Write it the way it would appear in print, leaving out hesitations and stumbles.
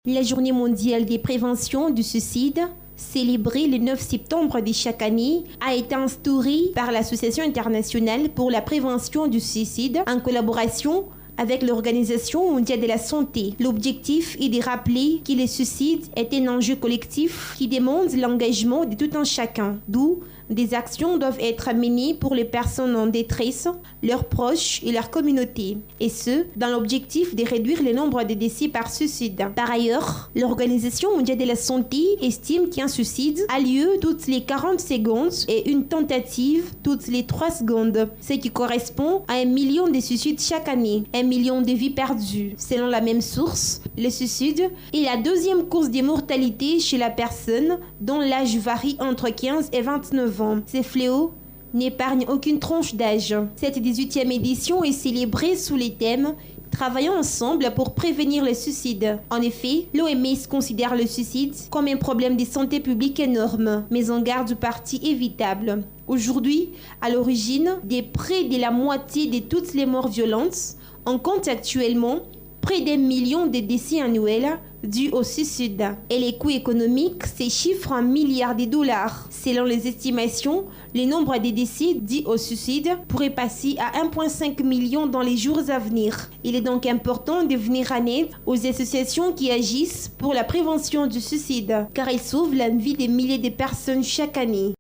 La journée mondiale des préventions du suicide, célébrée le 9 septembre de chaque année, a été instaurée par l'Association internationale pour la prévention du suicide en collaboration avec l'Organisation mondiale de la santé. L'objectif est de rappeler que le suicide est un enjeu collectif qui demande l'engagement de tout un chacun, d'où des actions doivent être menées pour les personnes en détresse, leurs proches et leur communauté, et ce, dans l'objectif de réduire le nombre de décès par suicide. Par ailleurs, l'Organisation mondiale de la santé estime qu'un suicide a lieu toutes les 40 secondes et une tentative toutes les 3 secondes, ce qui correspond à 1 million de suicides chaque année, 1 million de vies perdues. Selon la même source, le suicide est la deuxième cause de mortalité chez la personne dont l'âge varie entre 15 et 29 ans. Ces fléaux n'épargnent aucune tranche d'âge. Cette 18e édition est célébrée sous les thèmes « Travaillons ensemble pour prévenir le suicide ». En effet, l'OMS considère le suicide comme un problème de santé publique énorme, mais en garde partie évitable. Aujourd'hui, à l'origine de près de la moitié de toutes les morts violentes, on compte actuellement près d'1 million de décès annuels dus au suicide. Et les coûts économiques se chiffrent en milliards de dollars. Selon les estimations, le nombre de décès dus au suicide pourrait passer à 1,5 million dans les jours à venir. Il est donc important de venir en aide aux associations qui agissent pour la prévention du suicide, car elles sauvent la vie de milliers de personnes chaque année.